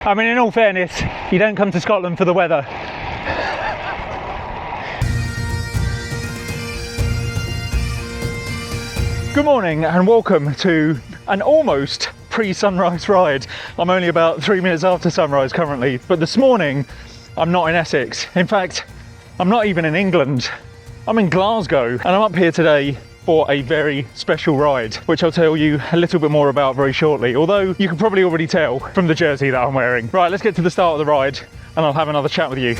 I mean, in all fairness, you don't come to Scotland for the weather. Good morning and welcome to an almost pre-sunrise ride. I'm only about 3 minutes after sunrise currently, but this morning I'm not in Essex. In fact, I'm not even in England. I'm in Glasgow and I'm up here today for a very special ride, which I'll tell you a little bit more about very shortly, although you can probably already tell from the jersey that I'm wearing. Right, let's get to the start of the ride and I'll have another chat with you.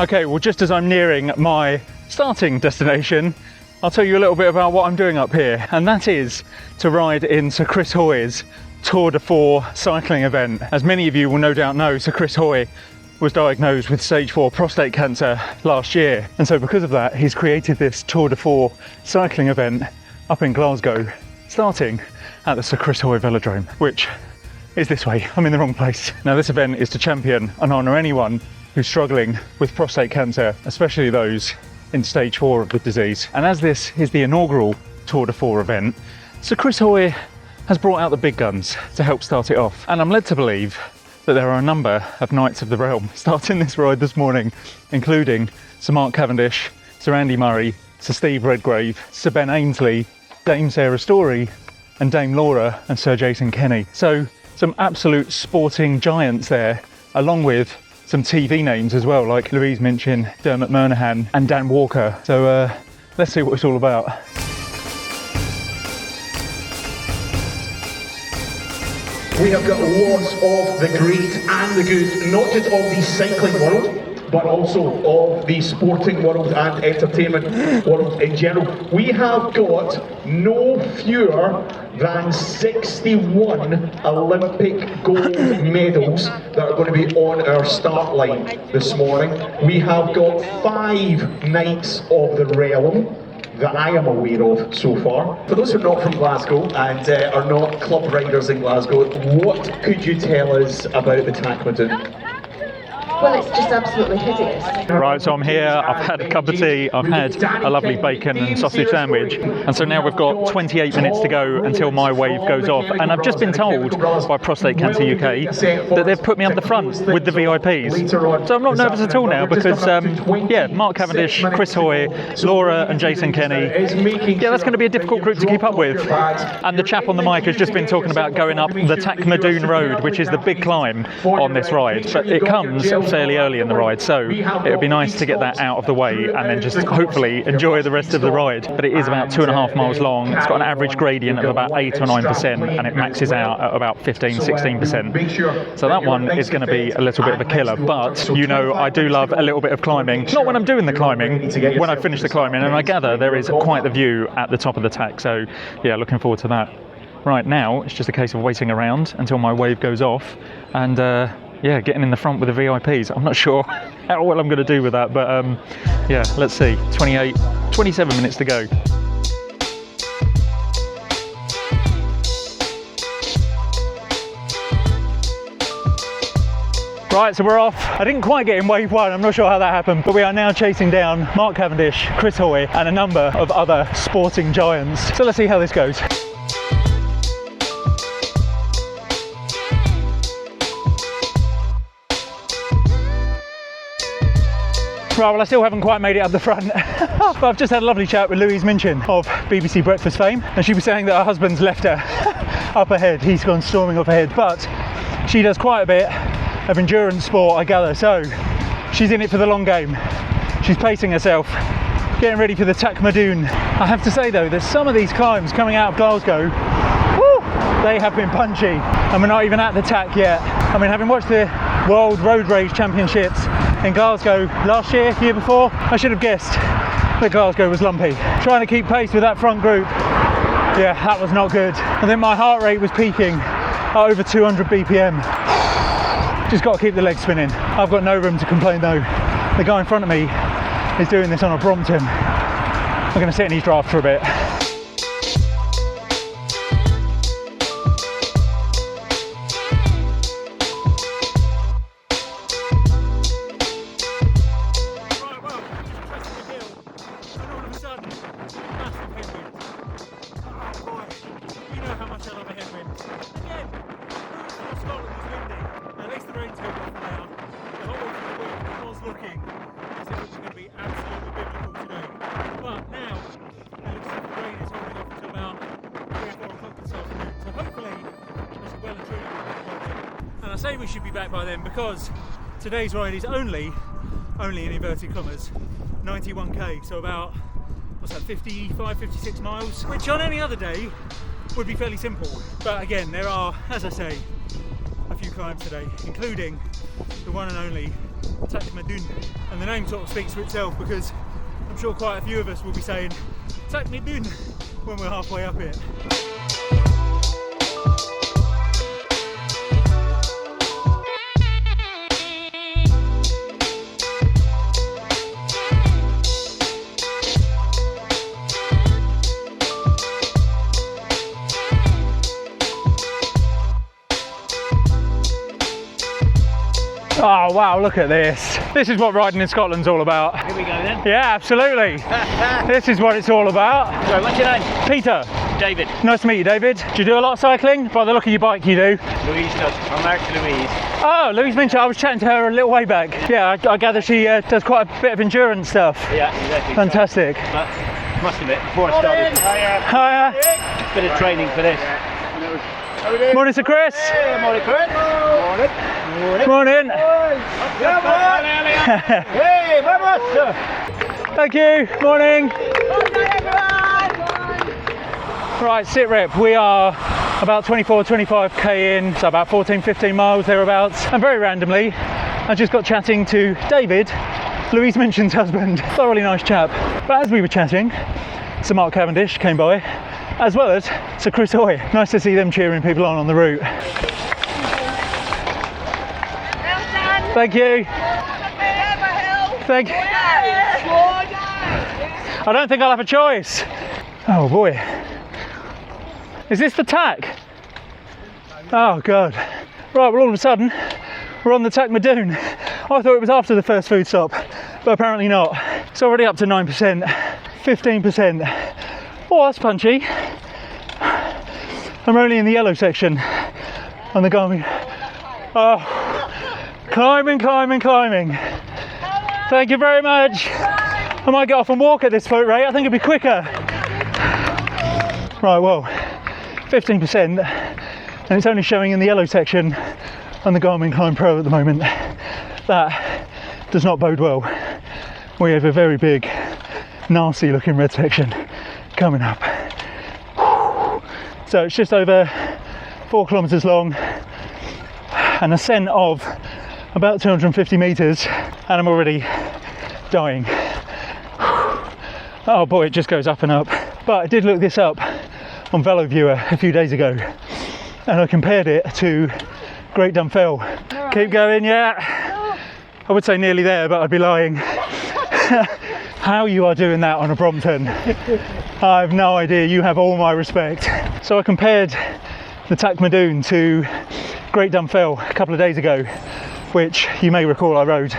Okay, well, just as I'm nearing my starting destination, I'll tell you a little bit about what I'm doing up here, and that is to ride in Sir Chris Hoy's Tour de Four cycling event. As many of you will no doubt know, Sir Chris Hoy was diagnosed with stage 4 prostate cancer last year, and so because of that he's created this Tour de Four cycling event up in Glasgow, starting at the Sir Chris Hoy Velodrome, which is this way. I'm in the wrong place. Now, this event is to champion and honour anyone who's struggling with prostate cancer, especially those in stage 4 of the disease. And as this is the inaugural Tour de Four event, Sir Chris Hoy has brought out the big guns to help start it off. And I'm led to believe that there are a number of Knights of the Realm starting this ride this morning, including Sir Mark Cavendish, Sir Andy Murray, Sir Steve Redgrave, Sir Ben Ainsley, Dame Sarah Storey, and Dame Laura and Sir Jason Kenny. So some absolute sporting giants there, along with some TV names as well, like Louise Minchin, Dermot Murnaghan and Dan Walker. So let's see what it's all about. We have got lots of the great and the good, not just of the cycling world, but also of the sporting world and entertainment world in general. We have got no fewer than 61 Olympic gold medals that are going to be on our start line this morning. We have got 5 Knights of the Realm that I am aware of so far. For those who are not from Glasgow and are not club riders in Glasgow, what could you tell us about the Tackmadoon? Well, it's just absolutely hideous. Right, so I'm here, I've had a cup of tea, I've had a lovely bacon and sausage sandwich, and so now we've got 28 minutes to go until my wave goes off, and I've just been told by Prostate Cancer UK that they've put me up the front with the VIPs. So I'm not nervous at all now because, yeah, Mark Cavendish, Chris Hoy, Laura and Jason Kenny, yeah, that's going to be a difficult group to keep up with. And the chap on the mic has just been talking about going up the Tackmadoon Road, which is the big climb on this ride, but it comes fairly early in the ride, so it would be nice to get that out of the way and then just hopefully enjoy the rest of the ride. But it is about 2.5 miles long, it's got an average gradient of about 8 or 9% and it maxes out at about 15-16%. So that one is going to be a little bit of a killer, but you know I do love a little bit of climbing. Not when I'm doing the climbing, when I finish the climbing, and I gather there is quite the view at the top of the tack, so yeah, looking forward to that. Right, now it's just a case of waiting around until my wave goes off and yeah, getting in the front with the VIPs. I'm not sure how well I'm going to do with that, but yeah, let's see. 27 minutes to go. Right, so we're off. I didn't quite get in wave 1, I'm not sure how that happened, but we are now chasing down Mark Cavendish, Chris Hoy and a number of other sporting giants. So let's see how this goes. Right, well, I still haven't quite made it up the front, but I've just had a lovely chat with Louise Minchin of BBC Breakfast fame, and she was saying that her husband's left her up ahead. He's gone storming off ahead, but she does quite a bit of endurance sport, I gather, so she's in it for the long game. She's pacing herself, getting ready for the Tackmadoon. I have to say though, that some of these climbs coming out of Glasgow, woo, they have been punchy, and we're not even at the tack yet. I mean, having watched the World Road Rage Championships in Glasgow last year, year before, I should have guessed that Glasgow was lumpy. Trying to keep pace with that front group, yeah, that was not good. And then my heart rate was peaking at over 200 BPM. Just got to keep the legs spinning. I've got no room to complain though. The guy in front of me is doing this on a Brompton. I'm going to sit in his draft for a bit. as if it was going to be absolutely biblical today. But now, it looks like the rain is holding off until about 3 or 4 o'clock this afternoon. So hopefully, we should well and truly be back by then. And I say we should be back by then because today's ride is only in inverted commas, 91k, so about, what's that, 55, 56 miles, which on any other day would be fairly simple. But again, there are, as I say, a few climbs today, including the one and only Treadway. And the name sort of speaks for itself because I'm sure quite a few of us will be saying Treadway when we're halfway up it. Oh wow, look at this. This is what riding in Scotland's all about. Here we go then. Yeah, absolutely. This is what it's all about. So what's your name? Peter. David. Nice to meet you, David. Do you do a lot of cycling? By the look of your bike, you do. Louise does. I'm married to Louise. Oh, Louise mentioned, I was chatting to her a little way back. Yeah, I gather she does quite a bit of endurance stuff. Yeah, exactly. Fantastic. But must admit, before I started, Hiya. a bit of training for this. Morning, Sir Chris. Hey, morning, Chris. Morning. Morning. Hey, vamos. Thank you. Morning. Right, sit rep. We are about 25k in, so about 14-15 miles thereabouts. And very randomly, I just got chatting to David, Louise Minchin's husband. Thoroughly nice chap. But as we were chatting, Sir Mark Cavendish came by, as well as Sir Chris Hoy. Nice to see them cheering people on the route. Thank you. Thank you. I don't think I'll have a choice. Oh boy. Is this the tack? Oh god. Right, well all of a sudden we're on the Treadway. I thought it was after the first food stop, but apparently not. It's already up to 9%, 15%. Oh, that's punchy. I'm only in the yellow section on the Garmin. Oh. Climbing. Thank you very much. I might get off and walk at this foot rate. I think it'd be quicker. Right, well, 15%, and it's only showing in the yellow section on the Garmin Climb Pro at the moment. That does not bode well. We have a very big, nasty looking red section coming up. So it's just over 4 kilometers long, an ascent of about 250 meters, and I'm already dying. Oh boy, it just goes up and up. But I did look this up on Velo Viewer a few days ago, and I compared it to Great Dunfell. Right. Keep going, yeah. I would say nearly there, but I'd be lying. How you are doing that on a Brompton, I have no idea. You have all my respect. So I compared the Treadway to Great Dunfell a couple of days ago, which you may recall I rode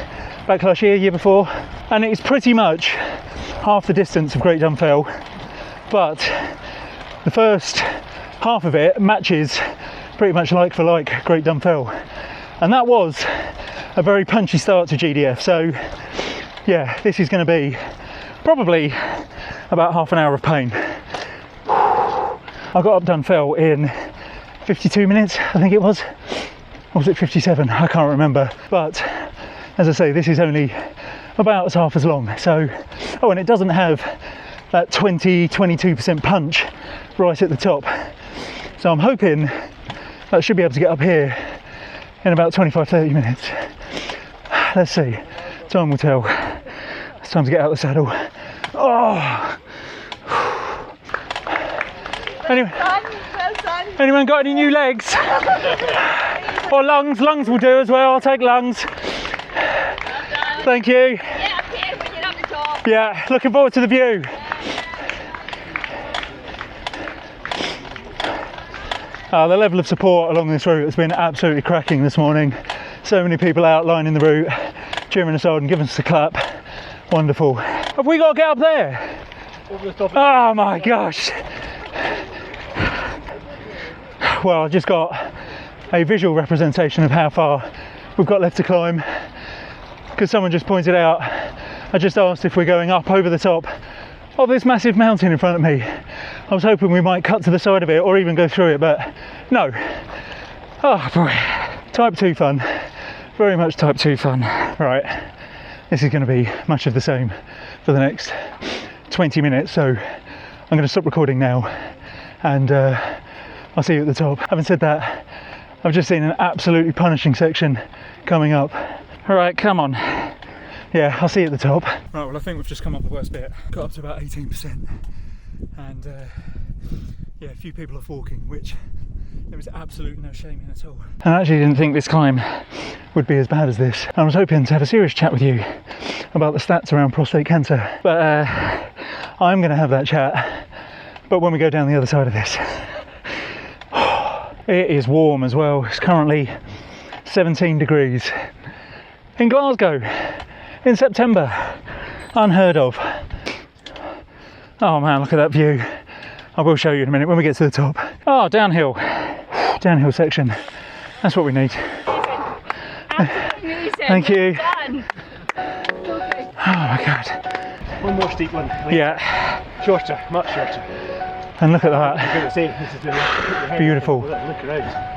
back last year before, and it's pretty much half the distance of Great Dunfell, but the first half of it matches pretty much like for like Great Dunfell, and that was a very punchy start to GDF. So yeah, this is going to be probably about half an hour of pain. I got up Dunfell in 52 minutes, I think it was. Or was it 57? I can't remember. But as I say, this is only about half as long. So, oh, and it doesn't have that 22% punch right at the top. So I'm hoping that I should be able to get up here in about 25-30 minutes. Let's see. Time will tell. It's time to get out of the saddle. Oh. Anyone got any new legs? Or lungs? Lungs will do as well. I'll take lungs. Thank you. Yeah, up here when you're up the top. Yeah, looking forward to the view. The level of support along this route has been absolutely cracking this morning. So many people out lining the route, cheering us on, giving us a clap. Wonderful. Have we got to get up there? Over the top. Oh my gosh. Well, I just got a visual representation of how far we've got left to climb. because someone just pointed out, I just asked if we're going up over the top of this massive mountain in front of me. I was hoping we might cut to the side of it or even go through it, but no. Oh boy, type 2 fun, very much type 2 fun. Right, this is going to be much of the same for the next 20 minutes, so I'm going to stop recording now and I'll see you at the top. Having said that, I've just seen an absolutely punishing section coming up. All right, come on. Yeah, I'll see you at the top. Right, well I think we've just come up the worst bit. Got up to about 18% and yeah, a few people off walking, which there was absolutely no shame in at all. I actually didn't think this climb would be as bad as this. I was hoping to have a serious chat with you about the stats around prostate cancer, but I'm going to have that chat, but when we go down the other side of this. It is warm as well. It's currently 17 degrees in Glasgow in September. Unheard of. Oh man, look at that view. I will show you in a minute when we get to the top. Oh, downhill section. That's what we need. Amazing. Thank you. Done. Oh my god. One more steep one. Yeah. Shorter, much shorter. And look at that. I'm going to say, this is the Beautiful. Look around.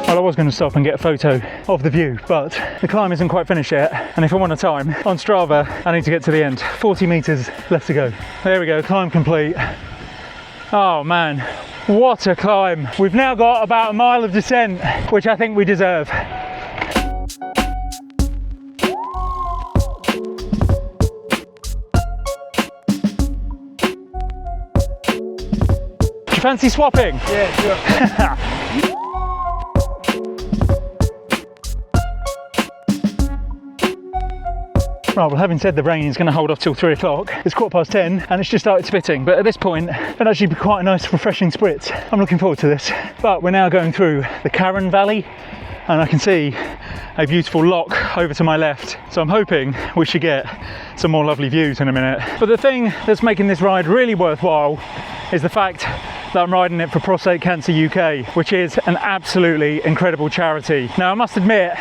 Well, I was going to stop and get a photo of the view, but the climb isn't quite finished yet. And if I want a time, on Strava, I need to get to the end. 40 meters left to go. There we go, climb complete. Oh man, what a climb. We've now got about a mile of descent, which I think we deserve. Do you fancy swapping? Yeah, sure. Right, well having said the rain is going to hold off till 3 o'clock, it's 10:15 and it's just started spitting, but at this point it'll actually be quite a nice refreshing spritz. I'm looking forward to this. But we're now going through the Karen Valley and I can see a beautiful lock over to my left, so I'm hoping we should get some more lovely views in a minute. But the thing that's making this ride really worthwhile is the fact that I'm riding it for Prostate Cancer UK, which is an absolutely incredible charity. Now I must admit,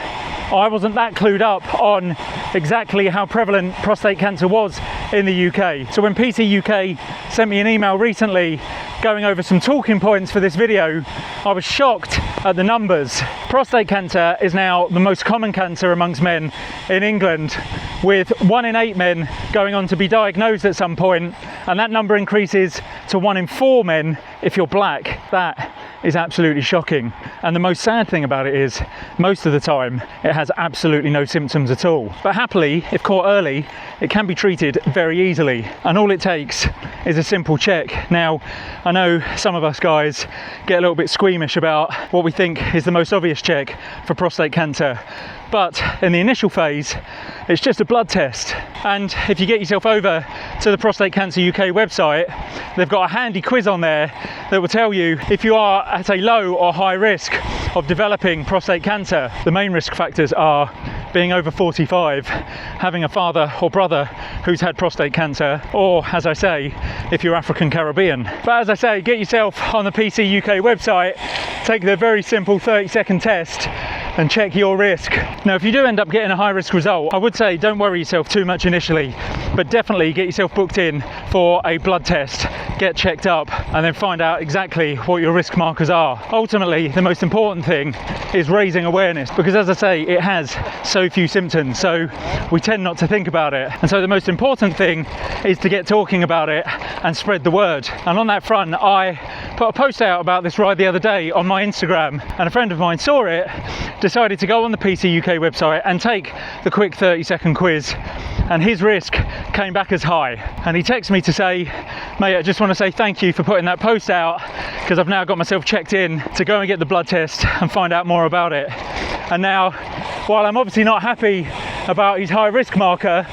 I wasn't that clued up on exactly how prevalent prostate cancer was in the UK. So when PT UK sent me an email recently going over some talking points for this video, I was shocked at the numbers. Prostate cancer is now the most common cancer amongst men in England, with 1 in 8 men going on to be diagnosed at some point, and that number increases to 1 in 4 men if you're black. That is absolutely shocking. And the most sad thing about it is, most of the time, it has absolutely no symptoms at all. But happily, if caught early, it can be treated very easily. And all it takes is a simple check. Now, I know some of us guys get a little bit squeamish about what we think is the most obvious check for prostate cancer. But in the initial phase, it's just a blood test. And if you get yourself over to the Prostate Cancer UK website, they've got a handy quiz on there that will tell you if you are at a low or high risk of developing prostate cancer. The main risk factors are being over 45, having a father or brother who's had prostate cancer, or, as I say, if you're African Caribbean. But as I say, get yourself on the PC UK website, take the very simple 30-second test and check your risk. Now, if you do end up getting a high risk result, I would say don't worry yourself too much initially, but definitely get yourself booked in for a blood test, get checked up, and then find out exactly what your risk markers are. Ultimately, the most important thing is raising awareness, because as I say, it has so few symptoms, so we tend not to think about it. And so the most important thing is to get talking about it and spread the word. And on that front, I put a post out about this ride the other day on my Instagram, and a friend of mine saw it, decided to go on the PC UK website and take the quick 30-second quiz, and his risk came back as high. And he texted me to say, mate, I just want to say thank you for putting that post out, because I've now got myself checked in to go and get the blood test and find out more about it. And now, while I'm obviously not happy about his high risk marker,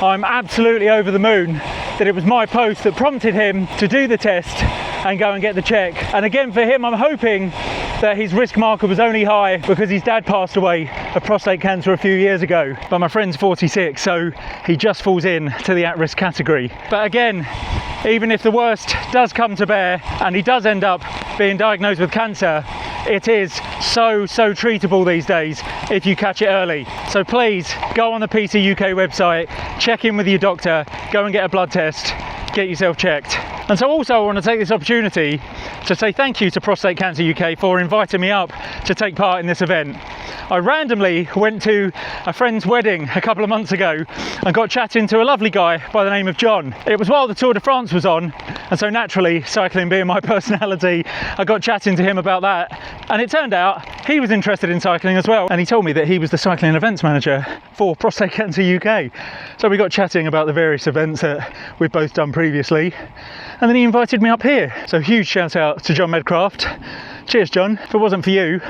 I'm absolutely over the moon that it was my post that prompted him to do the test and go and get the check. And again, for him, I'm hoping that his risk marker was only high because his dad passed away of prostate cancer a few years ago. But my friend's 46, so he just falls in to the at-risk category. But again, even if the worst does come to bear and he does end up being diagnosed with cancer, it is so treatable these days if you catch it early. So please go on the PC UK website, check in with your doctor, go and get a blood test, get yourself checked. And so also I want to take this opportunity to say thank you to Prostate Cancer UK for inviting me up to take part in this event. I randomly went to a friend's wedding a couple of months ago and got chatting to a lovely guy by the name of John. It was while the Tour de France was on, and so naturally, cycling being my personality, I got chatting to him about that. And it turned out he was interested in cycling as well, and he told me that he was the cycling events manager for Prostate Cancer UK. So we got chatting about the various events that we've both done previously, and then he invited me up here. So huge shout out to John Medcraft. Cheers, John. If it wasn't for you,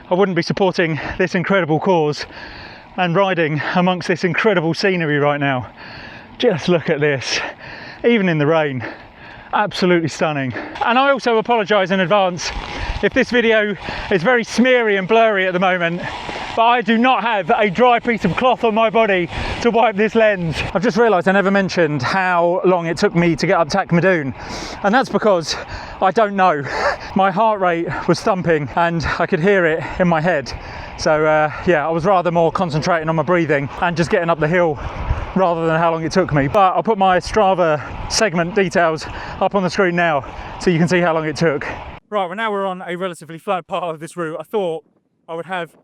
I wouldn't be supporting this incredible cause and riding amongst this incredible scenery right now. Just look at this, even in the rain, absolutely stunning. And I also apologise in advance if this video is very smeary and blurry at the moment, but I do not have a dry piece of cloth on my body to wipe this lens. I've just realised I never mentioned how long it took me to get up Takmadoon, and that's because I don't know. My heart rate was thumping and I could hear it in my head. So yeah, I was rather more concentrating on my breathing and just getting up the hill rather than how long it took me. But I'll put my Strava segment details up on the screen now so you can see how long it took. Right, well now we're on a relatively flat part of this route. I thought I would have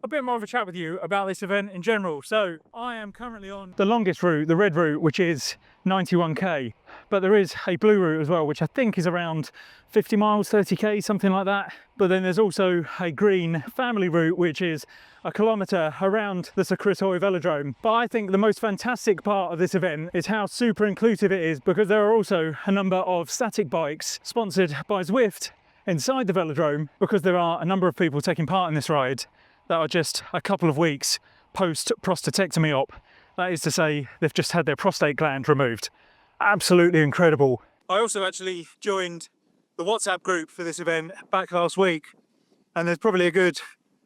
a bit more of a chat with you about this event in general. So I am currently on the longest route, the red route, which is 91k, but there is a blue route as well, which I think is around 50 miles, 30k, something like that. But then there's also a green family route, which is a kilometre around the Sir Chris Hoy velodrome. But I think the most fantastic part of this event is how super inclusive it is, because there are also a number of static bikes sponsored by Zwift inside the velodrome, because there are a number of people taking part in this ride that are just a couple of weeks post prostatectomy op. That is to say, they've just had their prostate gland removed. Absolutely incredible. I also actually joined the WhatsApp group for this event back last week, and there's probably a good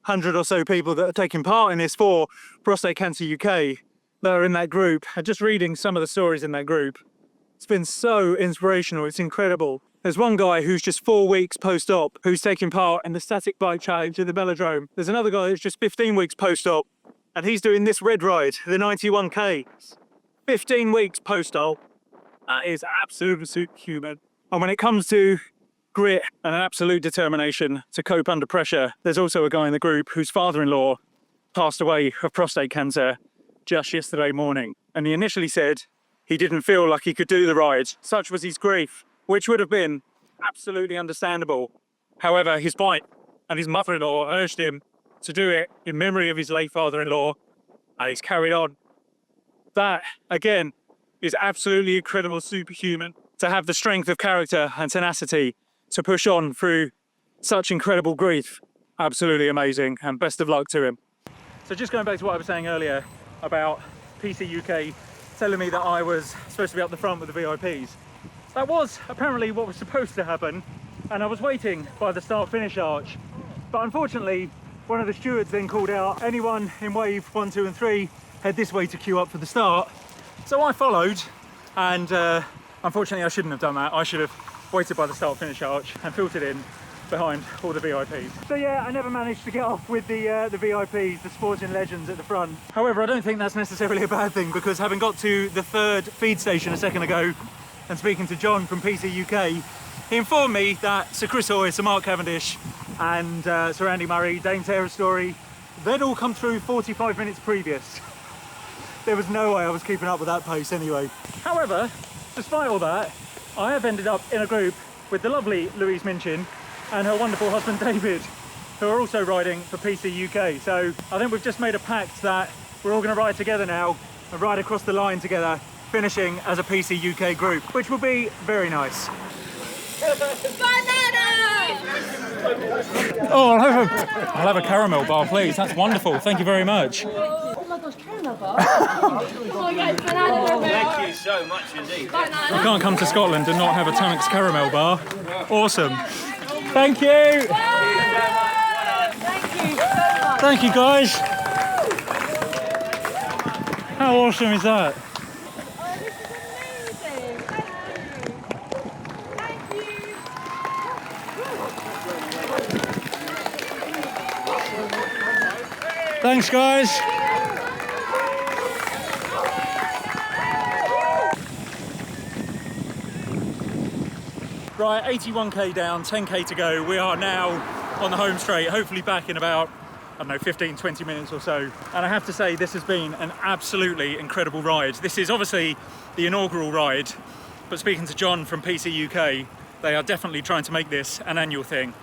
100 or so people that are taking part in this for Prostate Cancer UK that are in that group. And just reading some of the stories in that group, it's been so inspirational, it's incredible. There's one guy who's just 4 weeks post-op who's taking part in the static bike challenge in the velodrome. There's another guy who's just 15 weeks post-op and he's doing this red ride, the 91k. 15 weeks post-op. That is absolutely superhuman. And when it comes to grit and an absolute determination to cope under pressure, there's also a guy in the group whose father-in-law passed away of prostate cancer just yesterday morning. And he initially said he didn't feel like he could do the ride. Such was his grief, which would have been absolutely understandable. However, his wife and his mother-in-law urged him to do it in memory of his late father-in-law, and he's carried on. That, again, is absolutely incredible, superhuman. To have the strength of character and tenacity to push on through such incredible grief. Absolutely amazing, and best of luck to him. So just going back to what I was saying earlier about PC UK telling me that I was supposed to be up the front with the VIPs. That was apparently what was supposed to happen, and I was waiting by the start-finish arch. But unfortunately, one of the stewards then called out, anyone in wave 1, 2 and 3, head this way to queue up for the start. So I followed, and unfortunately I shouldn't have done that. I should have waited by the start-finish arch and filtered in behind all the VIPs. So yeah, I never managed to get off with the VIPs, the sporting legends at the front. However, I don't think that's necessarily a bad thing, because having got to the third feed station a second ago and speaking to John from PC UK, he informed me that Sir Chris Hoy, Sir Mark Cavendish and Sir Andy Murray, Dane Taylor Story, they'd all come through 45 minutes previous. There was no way I was keeping up with that pace anyway. However, despite all that, I have ended up in a group with the lovely Louise Minchin and her wonderful husband David, who are also riding for PC UK. So I think we've just made a pact that we're all going to ride together now and ride across the line together, finishing as a PC UK group, which will be very nice. Oh, I'll have a caramel bar, please. That's wonderful. Thank you very much. Oh my gosh, caramel bar. Oh yes, banana. Thank you so much indeed. You can't come to Scotland and not have a Tunnock's caramel bar. Awesome. Thank you. Thank you so much. Thank you, guys. How awesome is that? Oh, this is amazing. Thank you. Thank you. Thanks, guys. Right, 81k down, 10k to go. We are now on the home straight, hopefully back in about, I don't know, 15, 20 minutes or so. And I have to say, this has been an absolutely incredible ride. This is obviously the inaugural ride, but speaking to John from PC UK, they are definitely trying to make this an annual thing,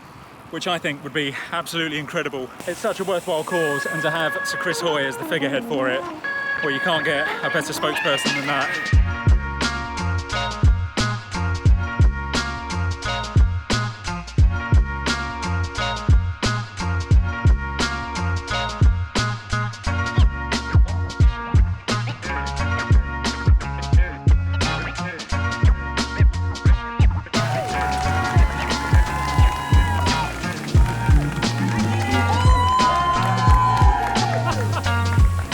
which I think would be absolutely incredible. It's such a worthwhile cause, and to have Sir Chris Hoy as the figurehead for it, well, you can't get a better spokesperson than that.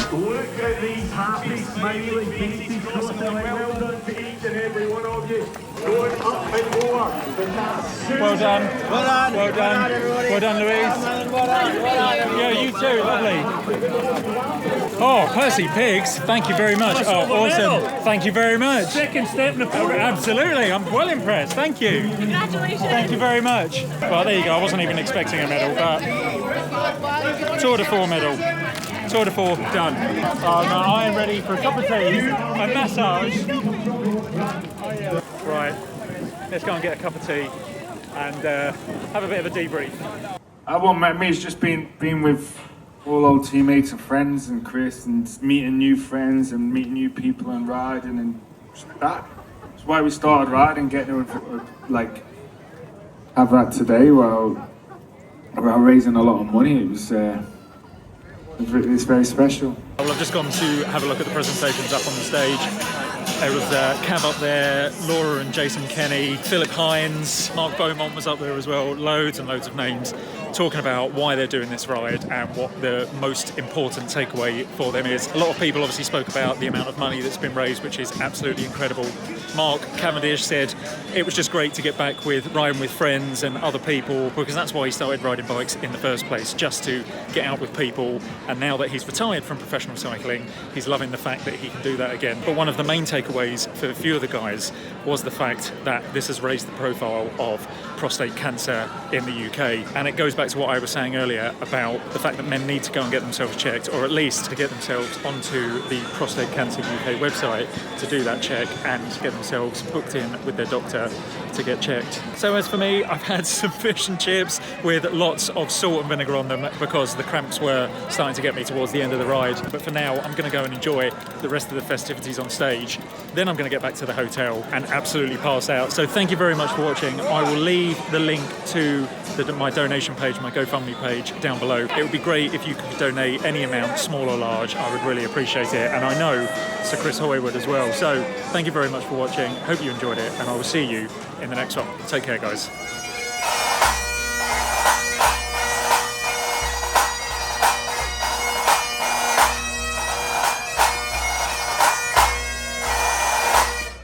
Look at these happy, smiling faces. Well done to each and every one of you. Going up and over. Well done. Well done. Well done. Well done, Louise. Yeah, you too. Lovely. Oh, Percy Pigs, thank you very much. Oh, awesome. Thank you very much. Second step in the Absolutely. I'm well impressed. Thank you. Congratulations. Thank you very much. Well, there you go. I wasn't even expecting a medal, but Tour de Four medal. Tour de Four done. I am ready for a cup of tea, a massage. Right, let's go and get a cup of tea and have a bit of a debrief. What met me has just been with all old teammates and friends and Chris and meeting new friends and meeting new people and riding and that's why we started riding, getting to like have that today while raising a lot of money. It's very special. Well, I've just gone to have a look at the presentations up on the stage. There was Cav up there, Laura and Jason Kenny, Philip Hines, Mark Beaumont was up there as well, loads and loads of names talking about why they're doing this ride and what the most important takeaway for them is. A lot of people obviously spoke about the amount of money that's been raised, which is absolutely incredible. Mark Cavendish said it was just great to get back with riding with friends and other people, because that's why he started riding bikes in the first place, just to get out with people. And now that he's retired from professional cycling, he's loving the fact that he can do that again. But one of the main takeaways for a few of the guys was the fact that this has raised the profile of prostate cancer in the UK. And it goes back to what I was saying earlier about the fact that men need to go and get themselves checked, or at least to get themselves onto the Prostate Cancer UK website to do that check and get themselves booked in with their doctor to get checked. So as for me, I've had some fish and chips with lots of salt and vinegar on them because the cramps were starting to get me towards the end of the ride. But for now, I'm going to go and enjoy the rest of the festivities on stage. Then I'm going to get back to the hotel and absolutely pass out. So thank you very much for watching. I will leave the link to my donation page, my GoFundMe page down below. It would be great if you could donate any amount, small or large. I would really appreciate it. And I know Sir Chris Hoy would as well. So thank you very much for watching. Hope you enjoyed it, and I will see you in the next one. Take care, guys.